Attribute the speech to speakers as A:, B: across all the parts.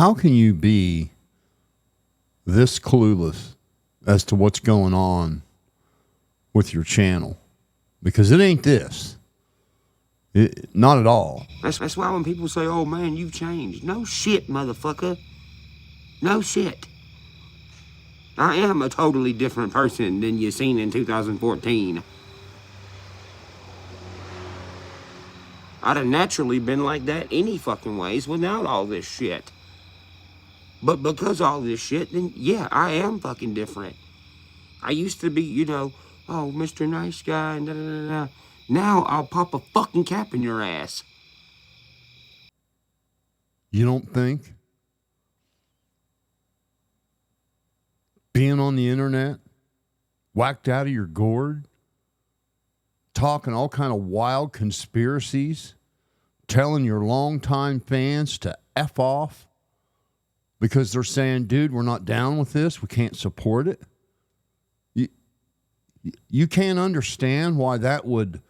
A: how can you be this clueless as to what's going on with your channel? Because it ain't this. Not at all.
B: That's why when people say, oh man, you've changed. No shit, motherfucker. No shit. I am a totally different person than you seen in 2014. I'd have naturally been like that any fucking ways without all this shit. But because of all this shit, then yeah, I am fucking different. I used to be, you know, oh, Mr. Nice Guy, and da da da da. Now I'll pop a fucking cap in your ass.
A: You don't think being on the internet, whacked out of your gourd, talking all kind of wild conspiracies, telling your longtime fans to F off because they're saying, dude, we're not down with this, we can't support it? You can't understand why that would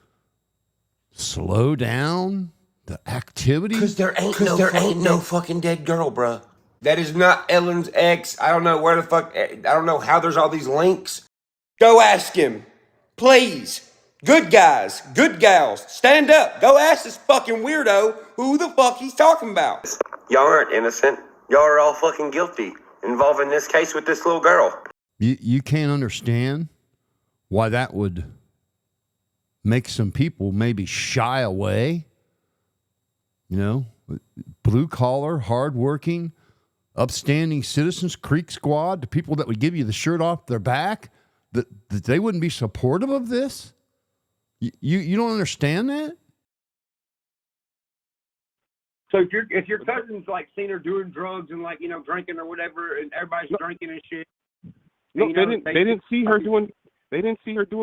A: slow down the activity?
B: Because there ain't no fucking dead girl, bruh. That is not Ellen's ex. I don't know where the fuck, I don't know how there's all these links. Go ask him. Please. Good guys, good gals, stand up. Go ask this fucking weirdo who the fuck he's talking about. Y'all aren't innocent. Y'all are all fucking guilty involving this case with this little girl.
A: You can't understand why that would make some people maybe shy away. You know, blue collar, hardworking, upstanding citizens, Creek Squad, the people that would give you the shirt off their back, that they wouldn't be supportive of this? You don't understand that?
C: So if your cousin's like seen her doing drugs and like, you know, drinking or whatever, and everybody's drinking and shit.
D: No, they didn't see her doing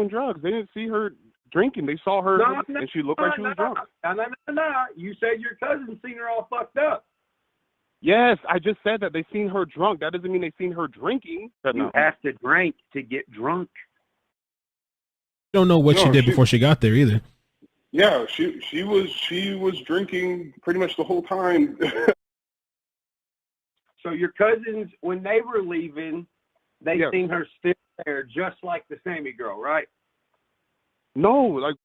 D: drugs. They didn't see her drinking. They saw her and she looked like she was drunk.
C: No. You said your cousin seen her all fucked up.
D: Yes, I just said that they seen her drunk. That doesn't mean they seen her drinking.
C: You have to drink to get drunk.
E: Don't know what she did before she got there either.
F: Yeah, she was drinking pretty much the whole time.
C: So your cousins, when they were leaving, they seen her still there, just like the Sammy girl, right?
D: No, like.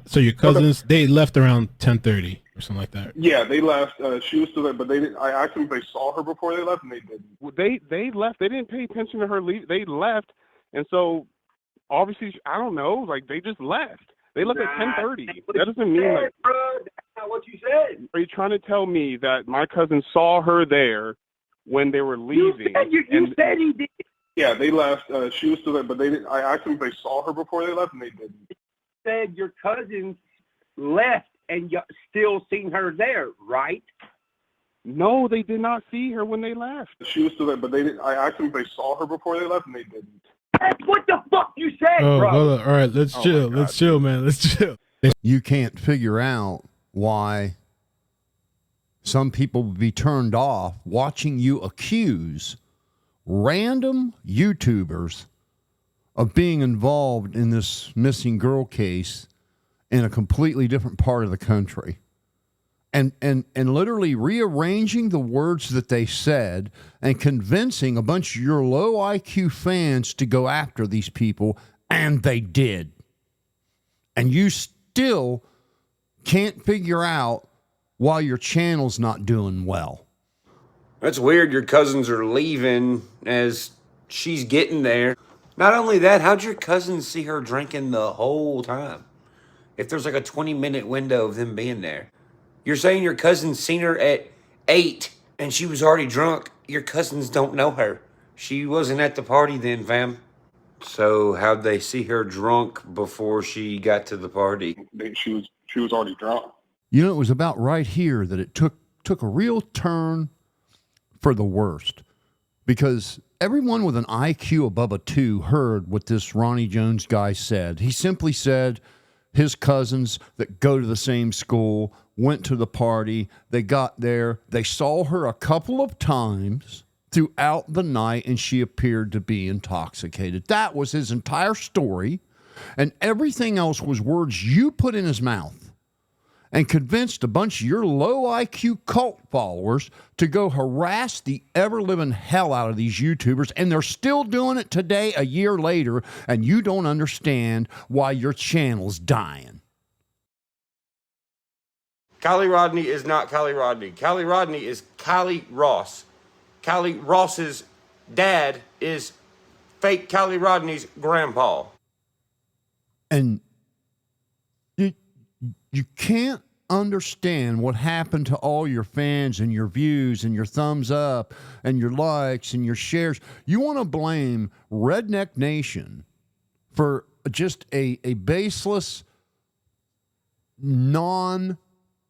E: So your cousins, they left around 10:30 or something like that.
F: Yeah, they left. She was still there, but they didn't. I asked them if they saw her before they left, and they didn't.
D: They left. They didn't pay attention to her leave. They left, and so obviously, I don't know. Like they just left. They left at 10:30. That doesn't mean like.
C: Bro, that's not what you said.
D: Are you trying to tell me that my cousin saw her there when they were leaving?
C: You said he did.
F: Yeah, they left. She was still there, but they didn't. I asked them if they saw her before they left, and they didn't.
C: You said your cousins left and you still seen her there, right?
D: No, they did not see her when they left.
F: She was still there, but they didn't. I asked them if they saw her before they left, and they didn't.
C: That's what the fuck you said, bro.
E: Hold on. All right, let's chill. Let's chill, man. Let's chill.
A: You can't figure out why some people would be turned off watching you accuse random YouTubers of being involved in this missing girl case in a completely different part of the country. And literally rearranging the words that they said and convincing a bunch of your low IQ fans to go after these people, and they did. And you still can't figure out why your channel's not doing well.
B: That's weird your cousins are leaving as she's getting there. Not only that, how'd your cousins see her drinking the whole time? If there's like a 20-minute window of them being there. You're saying your cousins seen her at 8 and she was already drunk. Your cousins don't know her. She wasn't at the party then, fam. So how'd they see her drunk before she got to the party?
F: She was already drunk.
A: You know, it was about right here that it took a real turn for the worst, because everyone with an IQ above a 2 heard what this Ronnie Jones guy said. He simply said his cousins that go to the same school went to the party. They got there. They saw her a couple of times throughout the night, and she appeared to be intoxicated. That was his entire story, and everything else was words you put in his mouth. and convinced a bunch of your low IQ cult followers to go harass the ever-living hell out of these YouTubers, and they're still doing it today, a year later, and you don't understand why your channel's dying.
B: Kylie Rodney is not Kylie Rodney. Kylie Rodney is Kylie Ross. Kylie Ross's dad is fake Kylie Rodney's grandpa.
A: And you can't understand what happened to all your fans and your views and your thumbs up and your likes and your shares. You want to blame Redneck Nation for just a baseless,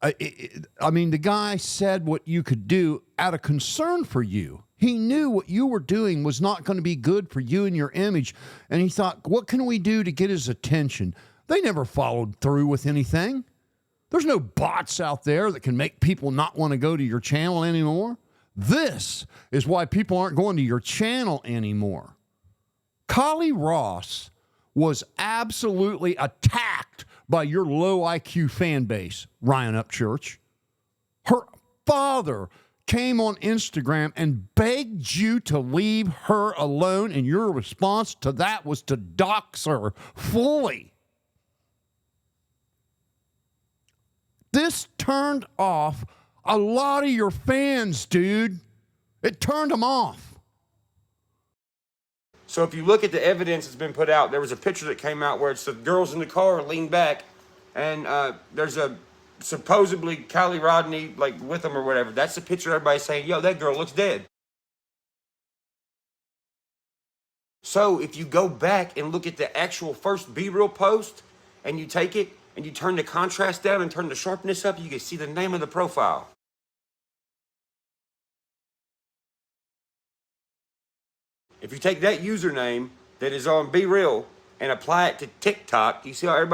A: I mean, the guy said what you could do out of concern for you. He knew what you were doing was not going to be good for you and your image. And he thought, what can we do to get his attention? They never followed through with anything. There's no bots out there that can make people not want to go to your channel anymore. This is why people aren't going to your channel anymore. Kylie Ross was absolutely attacked by your low IQ fan base, Ryan Upchurch. Her father came on Instagram and begged you to leave her alone, and your response to that was to dox her fully. This turned off a lot of your fans, dude. It turned them off.
B: So if you look at the evidence that's been put out, there was a picture that came out where it's the girls in the car leaned back, and there's a supposedly Kylie Rodney like with them or whatever. That's the picture everybody's saying, yo, that girl looks dead. So if you go back and look at the actual first B-reel post, and you take it and you turn the contrast down and turn the sharpness up, you can see the name of the profile. If you take that username that is on B-reel and apply it to TikTok, you see how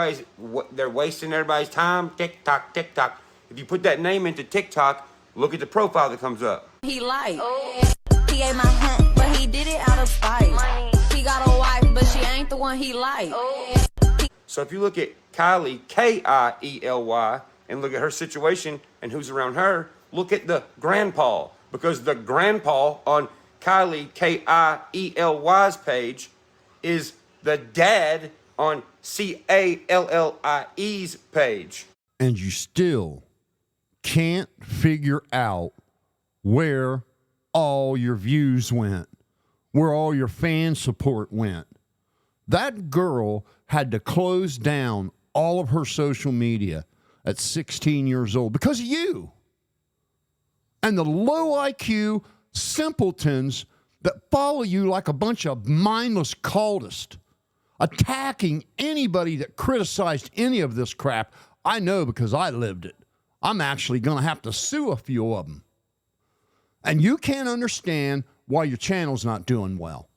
B: they're wasting everybody's time? TikTok, TikTok. If you put that name into TikTok, look at the profile that comes up.
G: He lied. He ate my hunt, but he did it out of spite. He got a wife, but she ain't the one he liked.
B: So if you look at Kylie, Kiely, and look at her situation and who's around her, look at the grandpa. Because the grandpa on Kylie, Kiely's page is the dad on Callie's page.
A: And you still can't figure out where all your views went, where all your fan support went. That girl had to close down all of her social media at 16 years old because of you. And the low IQ simpletons that follow you like a bunch of mindless cultists, attacking anybody that criticized any of this crap. I know because I lived it. I'm actually going to have to sue a few of them. And you can't understand why your channel's not doing well.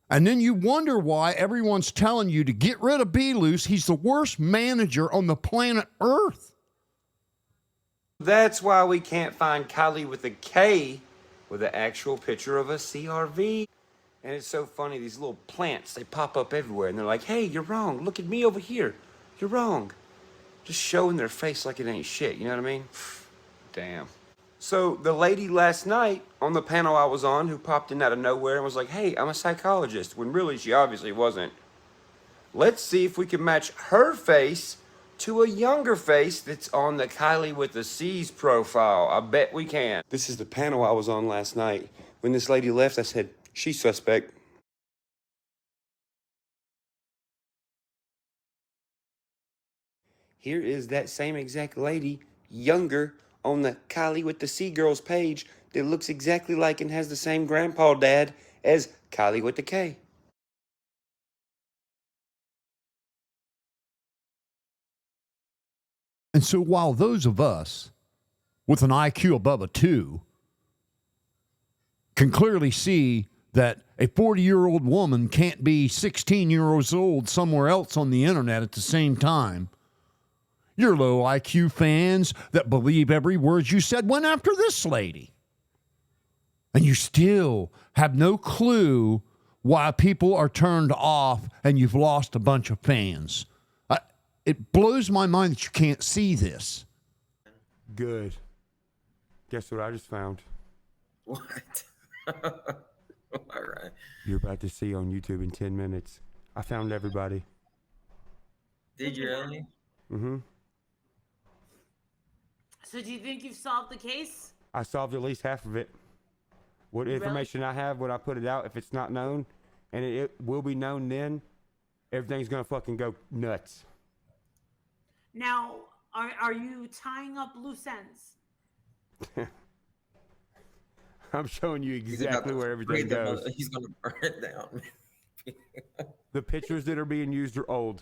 A: And then you wonder why everyone's telling you to get rid of B-Loose. He's the worst manager on the planet Earth.
B: That's why we can't find Kylie with a K with an actual picture of a CRV. And it's so funny, these little plants, they pop up everywhere. And they're like, hey, you're wrong. Look at me over here. You're wrong. Just showing their face like it ain't shit. You know what I mean? Damn. So the lady last night on the panel I was on who popped in out of nowhere and was like, hey, I'm a psychologist, when really she obviously wasn't. Let's see if we can match her face to a younger face that's on the Kylie with the C's profile. I bet we can. This is the panel I was on last night. When this lady left, I said, she's suspect. Here is that same exact lady, younger, on the Kylie with the C Girls page that looks exactly like and has the same grandpa dad as Kylie with the K.
A: And so while those of us with an IQ above a 2 can clearly see that a 40-year-old woman can't be 16 years old somewhere else on the internet at the same time, your low IQ fans that believe every word you said went after this lady. And you still have no clue why people are turned off and you've lost a bunch of fans. It blows my mind that you can't see this.
B: Good. Guess what I just found?
H: What? All right.
B: You're about to see on YouTube in 10 minutes. I found everybody.
H: Did you really?
B: Mm-hmm.
I: So do you think you've solved the case?
B: I solved at least half of it. What information I have, when I put it out, if it's not known, and it will be known then, everything's gonna fucking go nuts.
I: Now, are you tying up loose ends?
B: I'm showing you exactly where everything goes.
H: He's gonna burn it down.
B: The pictures that are being used are old.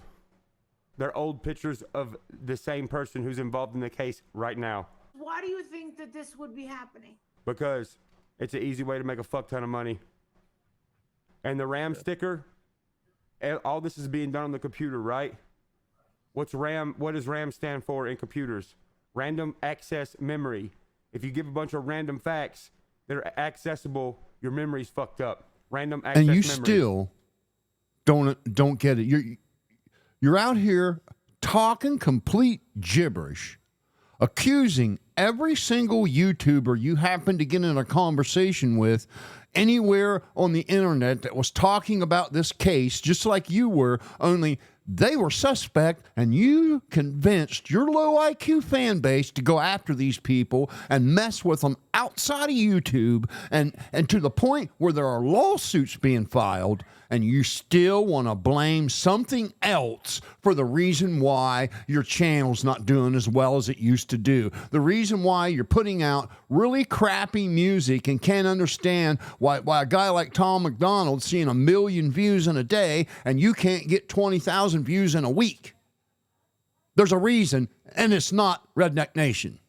B: They're old pictures of the same person who's involved in the case right now.
I: Why do you think that this would be happening?
B: Because it's an easy way to make a fuck ton of money. And the RAM sticker, all this is being done on the computer, right? What's RAM? What does RAM stand for in computers? Random access memory. If you give a bunch of random facts that are accessible, your memory's fucked up. Random access
A: and you
B: memory.
A: still don't get it. You're out here talking complete gibberish, accusing every single YouTuber you happen to get in a conversation with anywhere on the internet that was talking about this case, just like you were, only they were suspect, and you convinced your low IQ fan base to go after these people and mess with them outside of YouTube, and to the point where there are lawsuits being filed, and you still want to blame something else for the reason why your channel's not doing as well as it used to do. The reason why you're putting out really crappy music and can't understand why a guy like Tom McDonald's seeing 1 million views in a day and you can't get 20,000 views in a week. There's a reason, and it's not Redneck Nation.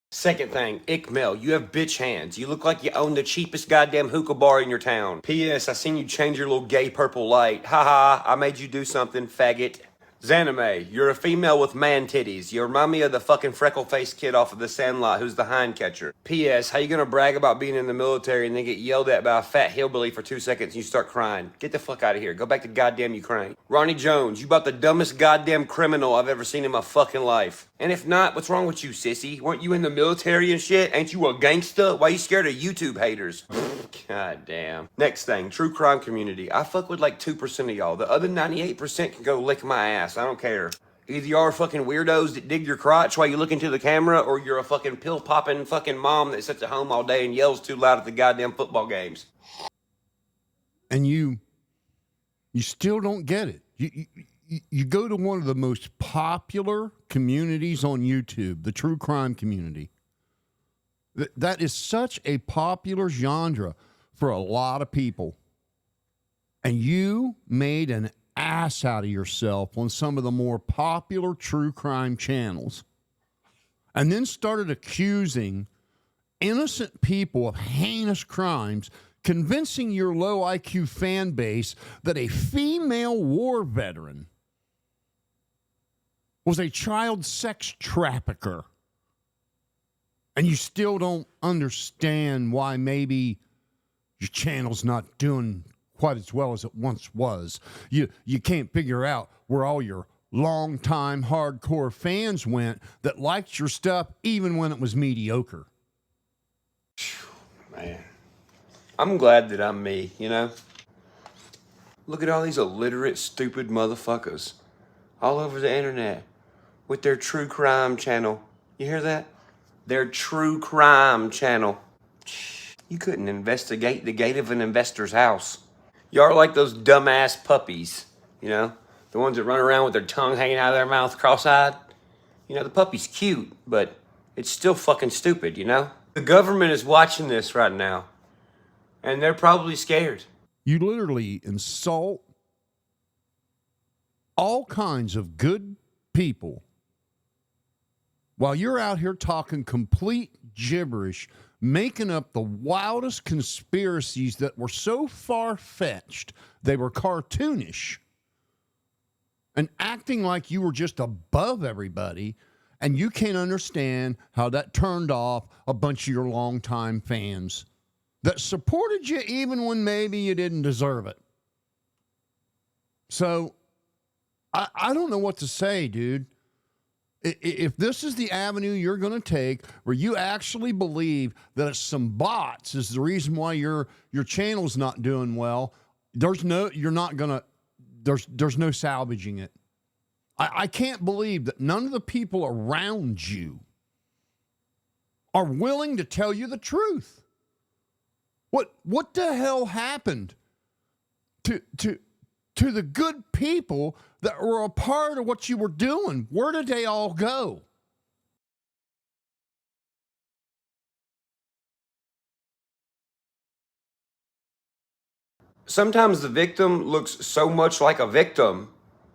B: Second thing, ickedmel, you have bitch hands. You look like you own the cheapest goddamn hookah bar in your town. P.S. I seen you change your little gay purple light. Ha, I made you do something, faggot. Zanime, you're a female with man titties. You remind me of the fucking freckle-faced kid off of The Sandlot who's the hind catcher. P.S. How you gonna brag about being in the military and then get yelled at by a fat hillbilly for 2 seconds and you start crying? Get the fuck out of here. Go back to goddamn Ukraine. Ronnie Jones, you about the dumbest goddamn criminal I've ever seen in my fucking life. And if not, what's wrong with you, sissy? Weren't you in the military and shit? Ain't you a gangsta? Why you scared of YouTube haters? God damn. Next thing, true crime community. I fuck with like 2% of y'all. The other 98% can go lick my ass. I don't care. Either you are fucking weirdos that dig your crotch while you look into the camera, or you're a fucking pill-popping fucking mom that sits at home all day and yells too loud at the goddamn football games.
A: And you still don't get it. You go to one of the most popular communities on YouTube, the true crime community. That is such a popular genre for a lot of people. And you made an ass out of yourself on some of the more popular true crime channels. And then started accusing innocent people of heinous crimes, convincing your low IQ fan base that a female war veteran was a child sex trafficker. And you still don't understand why maybe your channel's not doing quite as well as it once was. You can't figure out where all your longtime hardcore fans went that liked your stuff even when it was mediocre.
B: Man, I'm glad that I'm me, you know? Look at all these illiterate, stupid motherfuckers all over the internet with their true crime channel. You hear that? Their true crime channel. You couldn't investigate the gate of an investor's house. Y'all are like those dumbass puppies, you know? The ones that run around with their tongue hanging out of their mouth cross-eyed. You know, the puppy's cute, but it's still fucking stupid, you know? The government is watching this right now, and they're probably scared.
A: You literally insult all kinds of good people while you're out here talking complete gibberish, making up the wildest conspiracies that were so far-fetched they were cartoonish, and acting like you were just above everybody, and you can't understand how that turned off a bunch of your longtime fans that supported you even when maybe you didn't deserve it. So I don't know what to say, dude. If this is the avenue you're going to take, where you actually believe that it's some bots is the reason why your channel's not doing well, there's no salvaging it. I can't believe that none of the people around you are willing to tell you the truth. What the hell happened to the good people that were a part of what you were doing? Where did they all go?
B: Sometimes the victim looks so much like a victim,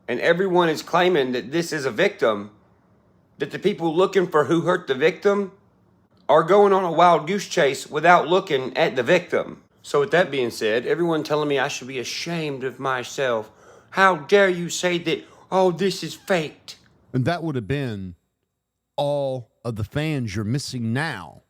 B: and everyone is claiming that this is a victim, that the people looking for who hurt the victim are going on a wild goose chase without looking at the victim. So with that being said, everyone telling me I should be ashamed of myself. How dare you say that, oh, this is faked?
A: And that would have been all of the fans you're missing now.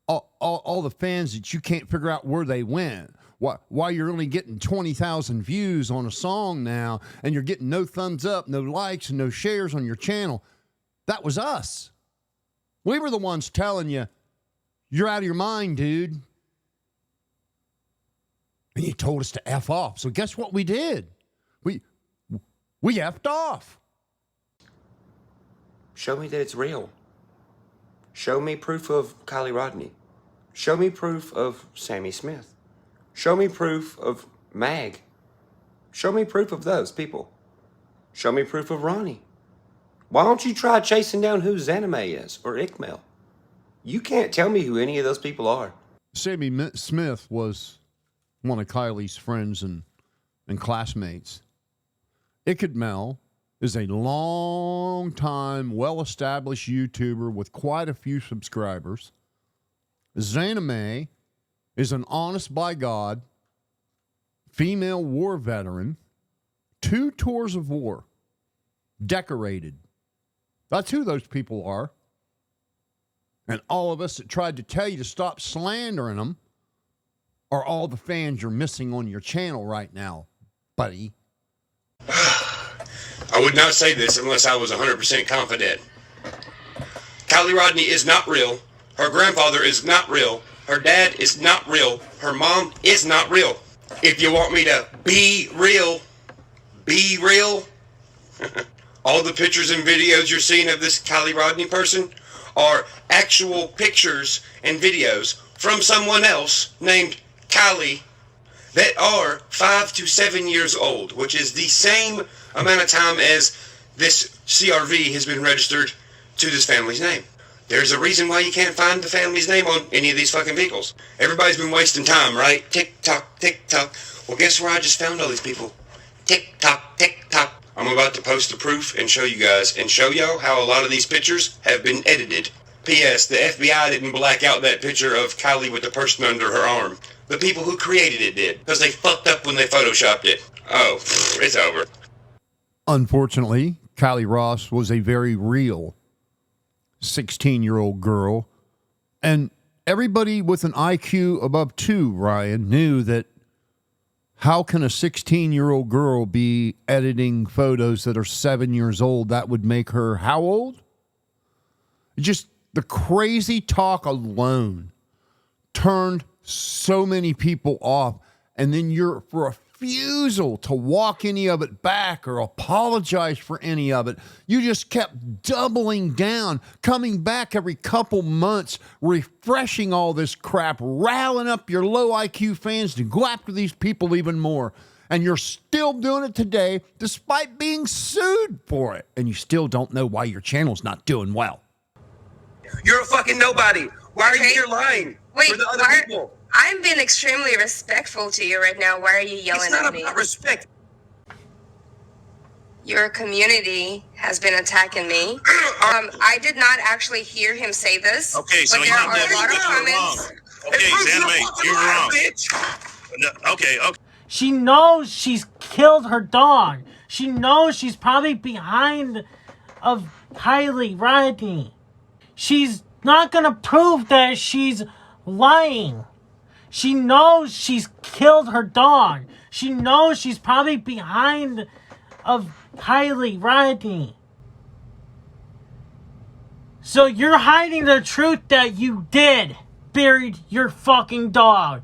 A: All the fans that you can't figure out where they went. Why you're only getting 20,000 views on a song now, and you're getting no thumbs up, no likes, and no shares on your channel. That was us. We were the ones telling you, you're out of your mind, dude. And you told us to F off. So guess what we did? We F'd off.
B: Show me that it's real. Show me proof of Kylie Rodney. Show me proof of Sammy Smith. Show me proof of Mag. Show me proof of those people. Show me proof of Ronnie. Why don't you try chasing down who Zanime is or ickedmel? You can't tell me who any of those people are.
A: Sammy Smith was one of Kylie's friends and classmates. ickedmel is a long-time, well-established YouTuber with quite a few subscribers. Zanime is an honest by God female war veteran, 2 tours of war, decorated. That's who those people are. And all of us that tried to tell you to stop slandering them are all the fans you're missing on your channel right now, buddy.
B: I would not say this unless I was 100% confident. Kylie Rodney is not real. Her grandfather is not real. Her dad is not real. Her mom is not real. If you want me to be real, be real. All the pictures and videos you're seeing of this Kylie Rodney person are actual pictures and videos from someone else named Kylie that are 5 to 7 years old, which is the same amount of time as this CRV has been registered to this family's name. There's a reason why you can't find the family's name on any of these fucking vehicles. Everybody's been wasting time, right? Tick-tock, tick-tock. Well, guess where I just found all these people? Tick-tock, tick-tock. I'm about to post the proof and show you guys, and show y'all how a lot of these pictures have been edited. P.S. The FBI didn't black out that picture of Kylie with the person under her arm. The people who created it did, because they fucked up when they photoshopped it. Oh, it's over.
A: Unfortunately, Kylie Ross was a very real 16-year-old girl, and everybody with an IQ above 2, Ryan, knew that how can a 16-year-old girl be editing photos that are 7 years old? That would make her how old? Just the crazy talk alone turned so many people off, and then your refusal to walk any of it back or apologize for any of it. You just kept doubling down, coming back every couple months, refreshing all this crap, riling up your low IQ fans to go after these people even more. And you're still doing it today despite being sued for it. And you still don't know why your channel's not doing well.
B: You're a fucking nobody. Why are you here lying for the other people?
J: I'm being extremely respectful to you right now. Why are you yelling
B: It's not
J: at me?
B: about respect.
J: Your community has been attacking me. I did not actually hear him say this.
K: Okay, so
J: but there are a lot of comments.
K: Okay, Zanime, you're wrong. No, okay.
L: She knows she's killed her dog. She knows she's probably behind of Kylie Rodney. She's not gonna prove that she's lying. She knows she's killed her dog. She knows she's probably behind of Kylie Rodney. So you're hiding the truth that you did buried your fucking dog.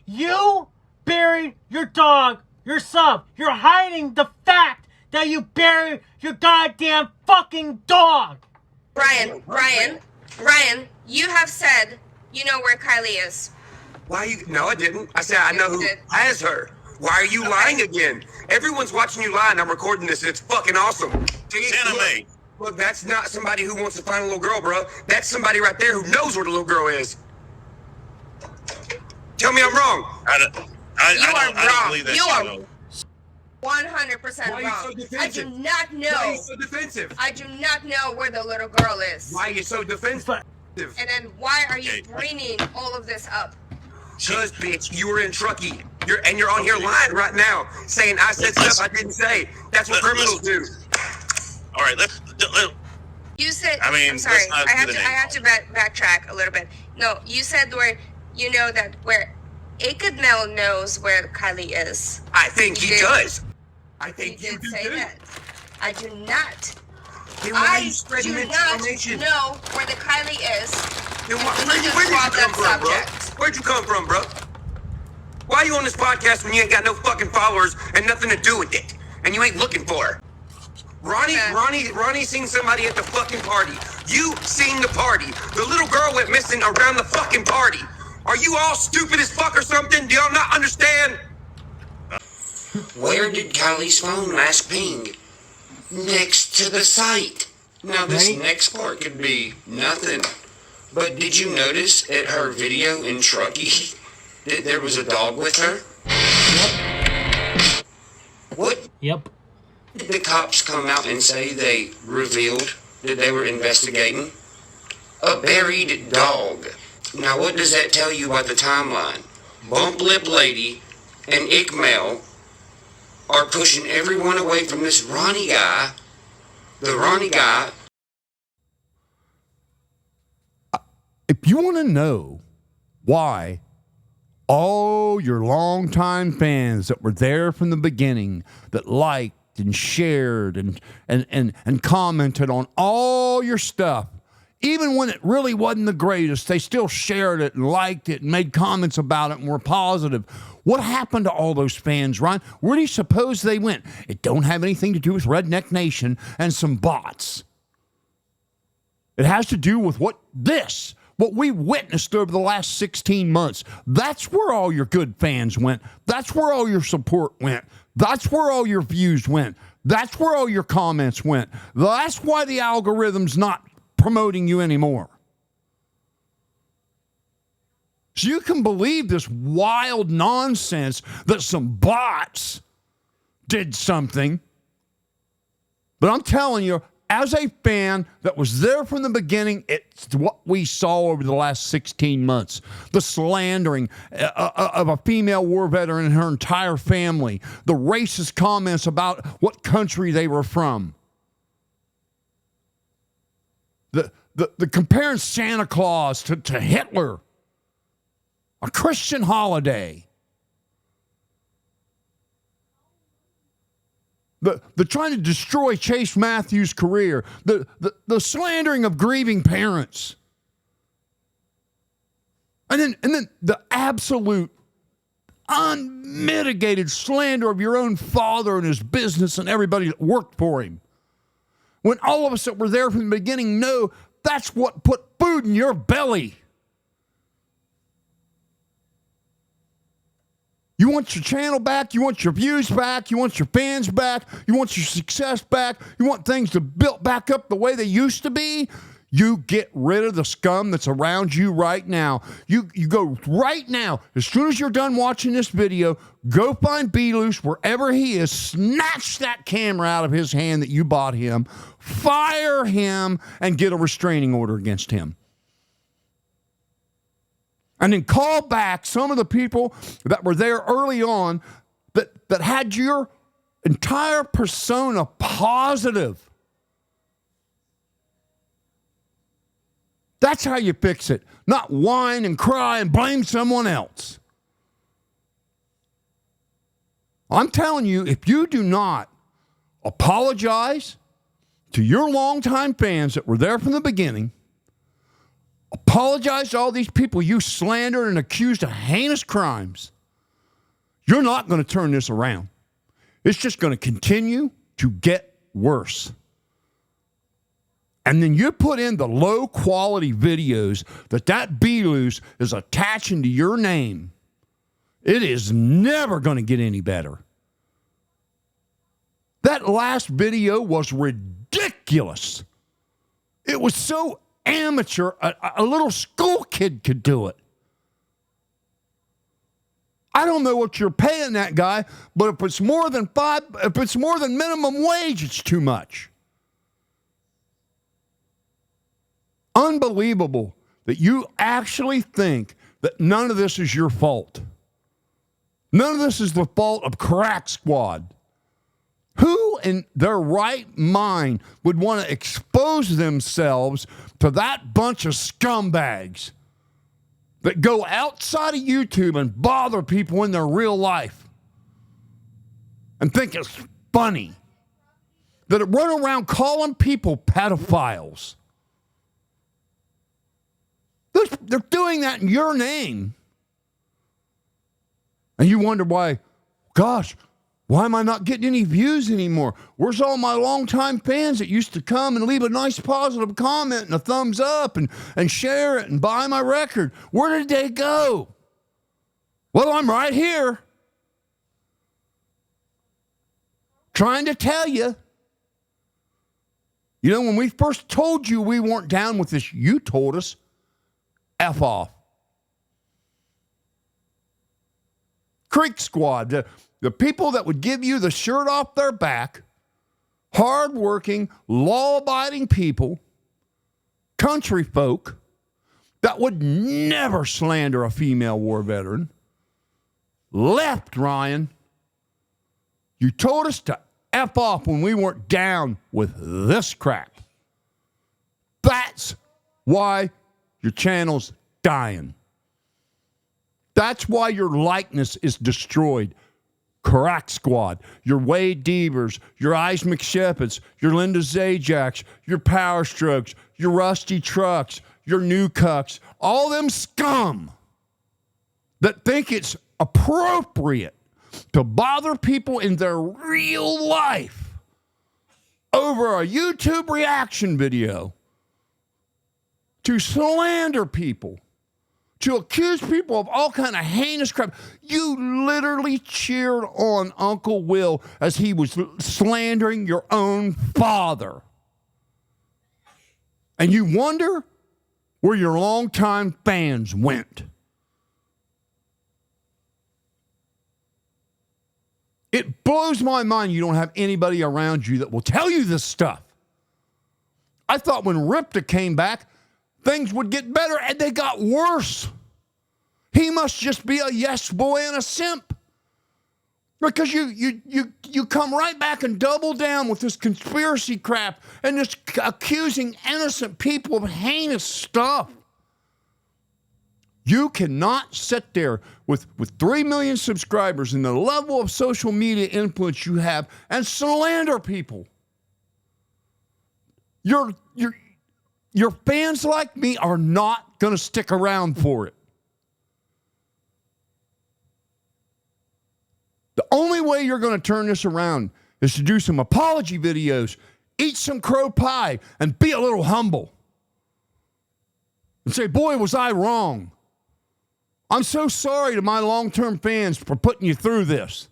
L: You buried your dog yourself. You're hiding the fact that you buried your goddamn fucking dog.
J: Ryan, you have said you know where Kylie is.
B: Why you? No, I didn't. I said I know who has her. Why are you lying again? Everyone's watching you lie, and I'm recording this, and it's fucking awesome.
K: Santa May.
B: Look, that's not somebody who wants to find a little girl, bro. That's somebody right there who knows where the little girl is. Tell me I'm wrong.
K: I don't believe that.
J: You are
K: know.
J: 100%
B: Why
J: wrong.
B: are you so defensive?
J: I do not know.
B: Why are you so defensive?
J: I do not know where the little girl is.
B: Why are you so defensive?
J: And then why are you bringing all of this up?
B: Because, bitch, you were in Truckee. You're on here lying right now, saying I said stuff I didn't say. That's what criminals do.
K: All right, let's
J: You said.
K: I mean,
J: I'm sorry.
K: let's not
J: I have
K: do
J: to.
K: the
J: I
K: name
J: have to backtrack a little bit. No, you said where you know that where ickedmel knows where Kylie is.
B: I think he does. I think
J: you
B: you
J: did
B: do
J: say
B: too.
J: that. I do not.
B: Then why are you
J: I
B: spreading
J: do not
B: misinformation?
J: know where the Kylie is.
B: Then
J: And
B: where'd
J: you
B: you
J: just
B: come
J: brought
B: from, bro?
J: that subject.
B: Where'd you come from, bro? Why are you on this podcast when you ain't got no fucking followers and nothing to do with it? And you ain't looking for her? Ronnie seen somebody at the fucking party. You seen the party. The little girl went missing around the fucking party. Are you all stupid as fuck or something? Do y'all not understand? Where did Kylie's phone last ping? Next to the site. Now this next part could be nothing. But did you notice at her video in Truckee that there was a dog with her? Yep. What?
L: Yep.
B: Did the cops come out and say they revealed that they were investigating? A buried dog. Now what does that tell you about the timeline? Bump Lip Lady and ickedmel are pushing everyone away from this Ronnie guy. The Ronnie guy.
A: If you want to know why all your longtime fans that were there from the beginning, that liked and shared and commented on all your stuff, even when it really wasn't the greatest, they still shared it and liked it and made comments about it and were positive. What happened to all those fans, Ryan? Where do you suppose they went? It don't have anything to do with Redneck Nation and some bots. It has to do with what we witnessed over the last 16 months. That's where all your good fans went. That's where all your support went. That's where all your views went. That's where all your comments went. That's why the algorithm's not promoting you anymore. So you can believe this wild nonsense that some bots did something. But I'm telling you, as a fan that was there from the beginning, it's what we saw over the last 16 months. The slandering of a female war veteran and her entire family. The racist comments about what country they were from. The comparing Santa Claus to Hitler. A Christian holiday. The trying to destroy Chase Matthews' career, the slandering of grieving parents, and then the absolute unmitigated slander of your own father and his business and everybody that worked for him. When all of us that were there from the beginning know that's what put food in your belly. You want your channel back, you want your views back, you want your fans back, you want your success back, you want things to build back up the way they used to be, you get rid of the scum that's around you right now. You go right now, as soon as you're done watching this video, go find B-Loose wherever he is, snatch that camera out of his hand that you bought him, fire him, and get a restraining order against him. And then call back some of the people that were there early on that had your entire persona positive. That's how you fix it. Not whine and cry and blame someone else. I'm telling you, if you do not apologize, to your longtime fans that were there from the beginning, apologize to all these people you slandered and accused of heinous crimes. You're not going to turn this around. It's just going to continue to get worse. And then you put in the low-quality videos that B-Loose is attaching to your name. It is never going to get any better. That last video was ridiculous. It was so amateur, a little school kid could do it. I don't know what you're paying that guy, but if it's more than minimum wage, it's too much. Unbelievable that you actually think that none of this is your fault. None of this is the fault of Crack Squad. Who in their right mind would want to expose themselves to that bunch of scumbags that go outside of YouTube and bother people in their real life and think it's funny? That run around calling people pedophiles. They're doing that in your name. And you wonder why, gosh, why am I not getting any views anymore? Where's all my longtime fans that used to come and leave a nice positive comment and a thumbs up and share it and buy my record? Where did they go? Well, I'm right here. Trying to tell you. You know, when we first told you we weren't down with this, you told us, F off. Creek Squad, the people that would give you the shirt off their back, hardworking, law-abiding people, country folk, that would never slander a female war veteran, left, Ryan. You told us to F off when we weren't down with this crap. That's why your channel's dying. That's why your likeness is destroyed. Crack Squad, your Wade Devers, your Ice McShepherds, your Linda Zajaks, your Power Strokes, your Rusty Trucks, your New Cucks, all them scum that think it's appropriate to bother people in their real life over a YouTube reaction video, to slander people, to accuse people of all kind of heinous crap. You literally cheered on Uncle Will as he was slandering your own father. And you wonder where your longtime fans went. It blows my mind you don't have anybody around you that will tell you this stuff. I thought when Ripta came back, things would get better, and they got worse. He must just be a yes boy and a simp. Because you come right back and double down with this conspiracy crap and this accusing innocent people of heinous stuff. You cannot sit there with 3 million subscribers and the level of social media influence you have and slander people. Your fans like me are not going to stick around for it. The only way you're going to turn this around is to do some apology videos, eat some crow pie, and be a little humble. And say, boy, was I wrong. I'm so sorry to my long-term fans for putting you through this.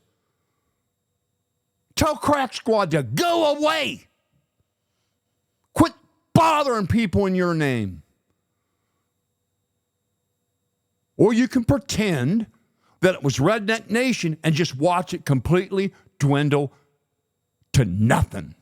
A: Tell Crack Squad to go away. Quit bothering people in your name. Or you can pretend that it was Redneck Nation and just watch it completely dwindle to nothing.